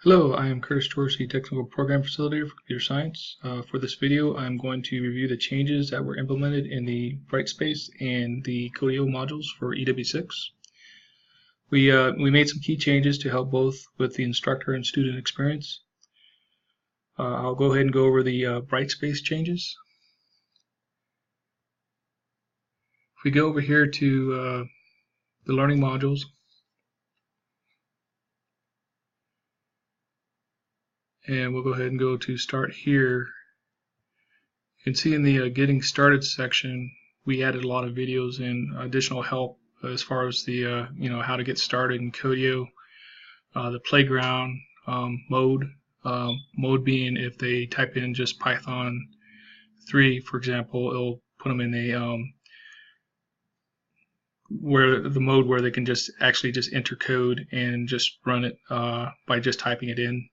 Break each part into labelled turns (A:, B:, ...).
A: Hello, I am Curtis Dorsey, Technical Program Facilitator for Computer Science. For this video, I'm going to review the changes that were implemented in the Brightspace and the Codio modules for EW6. We made some key changes to help both with the instructor and student experience. I'll go ahead and go over the Brightspace changes. If we go over here to the learning modules, and we'll go ahead and go to start here. You can see in the getting started section, we added a lot of videos and additional help as far as the how to get started in Codio, the playground mode being if they type in just Python 3, for example, it'll put them in a where they can just enter code and just run it by just typing it in.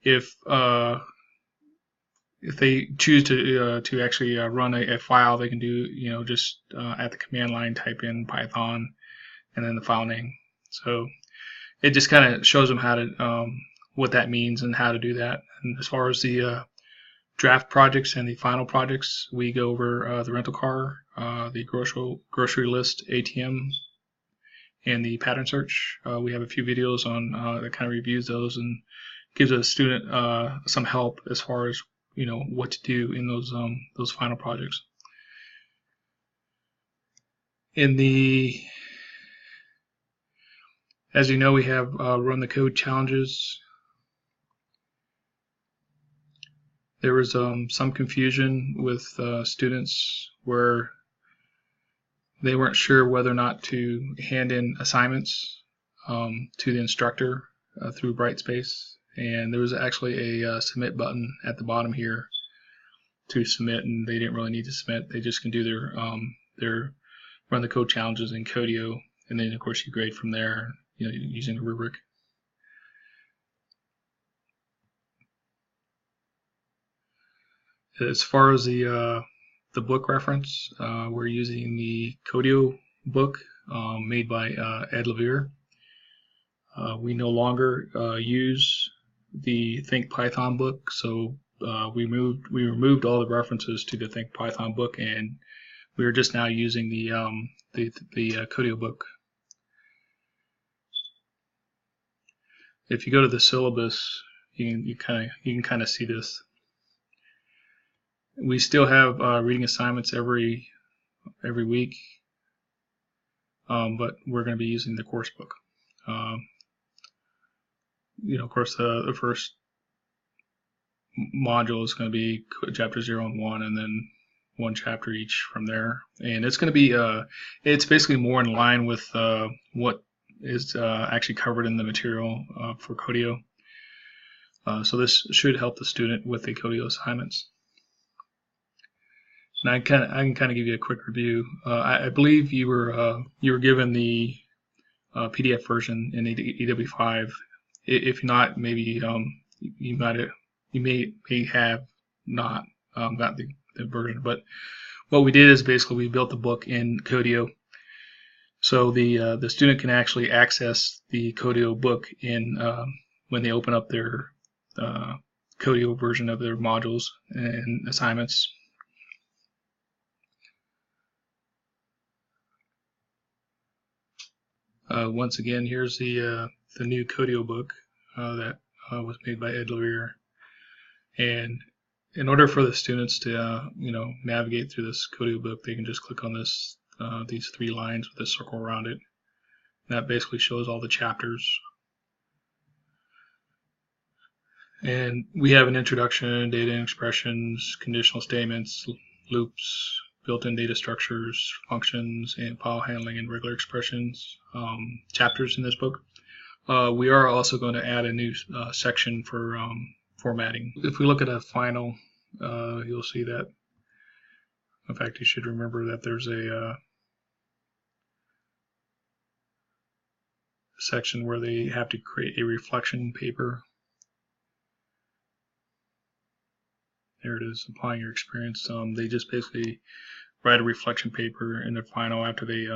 A: If they choose to actually run a file, they can do just at the command line type in Python and then the file name. So it just kind of shows them how to what that means and how to do that. And as far as the draft projects and the final projects, we go over the rental car, the grocery list, ATM, and the pattern search. We have a few videos on that kind of reviews those and gives a student some help as far as what to do in those final projects. As you know, we have run the code challenges. There was some confusion with students where they weren't sure whether or not to hand in assignments to the instructor through Brightspace. And there was actually a submit button at the bottom here to submit, and they didn't really need to submit. They just can do their run the code challenges in Codio, and then of course you grade from there, using a rubric. As far as the book reference, we're using the Codio book made by Ed Levere. We no longer use the Think Python book, so we removed all the references to the Think Python book, and we are just now using the Codio book. If you go to the syllabus, you can kind of see this. We still have reading assignments every week, but we're going to be using the course book. Of course, the first module is going to be chapter 0 and 1, and then one chapter each from there. And it's going to be it's basically more in line with what is actually covered in the material for Codio. So this should help the student with the Codio assignments. And I can kind of give you a quick review. I believe you were given the PDF version in EW5. If not, maybe you may have not got the version. But what we did is basically we built the book in Codio, so the student can actually access the Codio book in when they open up their Codio version of their modules and assignments. Once again, here's the new Codio book that was made by Ed Levere. And in order for the students to navigate through this Codio book, they can just click on this these 3 lines with a circle around it. And that basically shows all the chapters. And we have an introduction, data and expressions, conditional statements, loops, built-in data structures, functions, and file handling and regular expressions chapters in this book. We are also going to add a new section for formatting. If we look at a final, you'll see that, in fact, you should remember that there's a section where they have to create a reflection paper. There it is, applying your experience. They just basically write a reflection paper in their final after they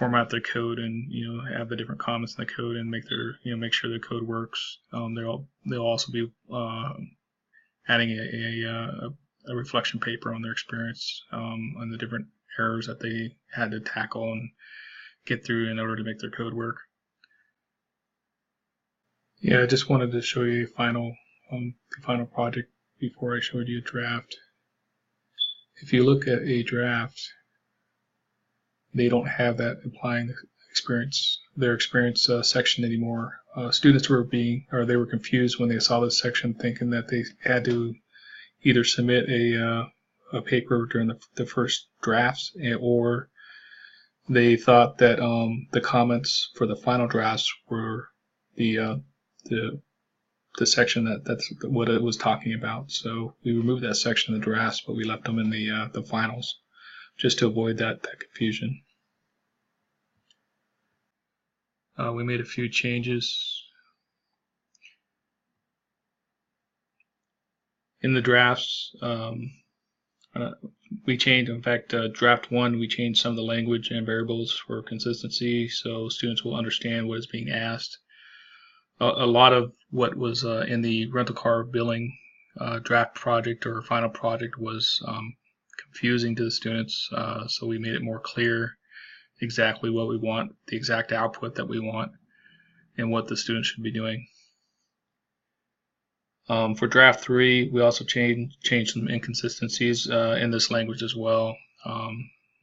A: format their code and have the different comments in the code and make their make sure the code works. They'll also be adding a reflection paper on their experience on the different errors that they had to tackle and get through in order to make their code work. Yeah, I just wanted to show you the final project before I showed you a draft. If you look at a draft, they don't have that applying their experience section anymore. Students were they were confused when they saw this section, thinking that they had to either submit a paper during the first drafts, or they thought that the comments for the final drafts were the section that's what it was talking about. So we removed that section in the drafts, but we left them in the finals, just to avoid that confusion. We made a few changes in the drafts. We changed, in fact, draft 1, we changed some of the language and variables for consistency, so students will understand what is being asked. A lot of what was in the rental car billing draft project or final project was confusing to the students, so we made it more clear exactly what we want, the exact output that we want, and what the students should be doing. For draft 3, we also changed some inconsistencies in this language as well.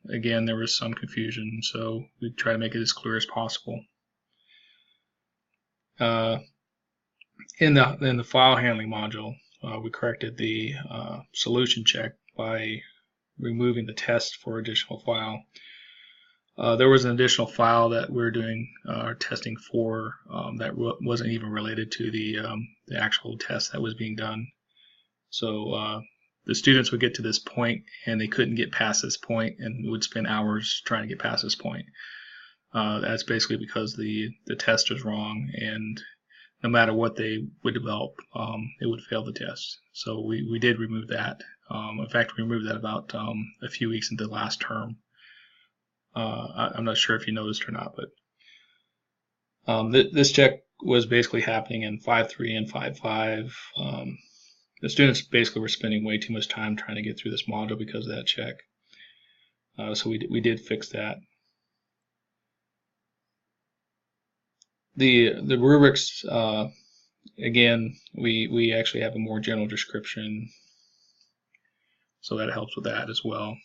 A: Again, there was some confusion, so we try to make it as clear as possible. In the file handling module, we corrected the solution check by removing the test for additional file. There was an additional file that we're doing our testing for that wasn't even related to the actual test that was being done. So the students would get to this point and they couldn't get past this point and would spend hours trying to get past this point. That's basically because the test was wrong, and no matter what they would develop, it would fail the test. So we did remove that. In fact, we removed that about a few weeks into the last term. I'm not sure if you noticed or not, but this check was basically happening in 5.3 and 5.5. The students basically were spending way too much time trying to get through this module because of that check. So we did fix that. The rubrics, again, we actually have a more general description, so that helps with that as well.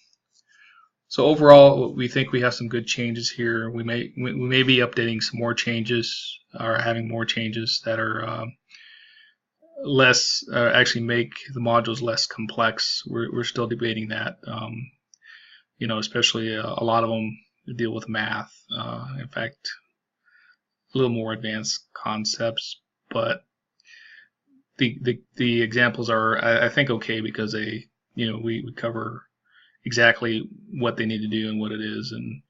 A: So overall, we think we have some good changes here. We may be updating some more changes, or having more changes that are less, actually make the modules less complex. We're still debating that. Especially a lot of them deal with math. In fact, a little more advanced concepts, but the examples are, I think, okay, because they, we cover exactly what they need to do and what it is, and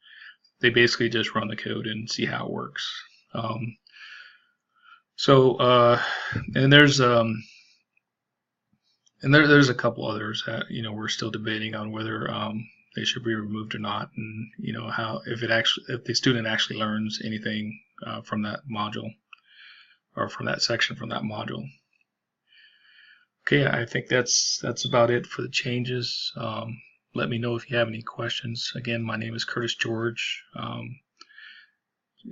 A: they basically just run the code and see how it works. And there's a couple others that we're still debating on whether they should be removed or not, and how if the student actually learns anything from that module or from that section from that module. Okay, I think that's about it for the changes. Let me know if you have any questions. Again, my name is Curtis George.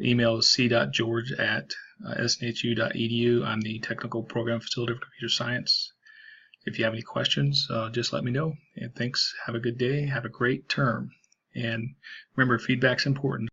A: Email is c.george@snhu.edu. I'm the Technical Program Facilitator of Computer Science. If you have any questions, just let me know. And thanks. Have a good day. Have a great term. And remember, feedback's important.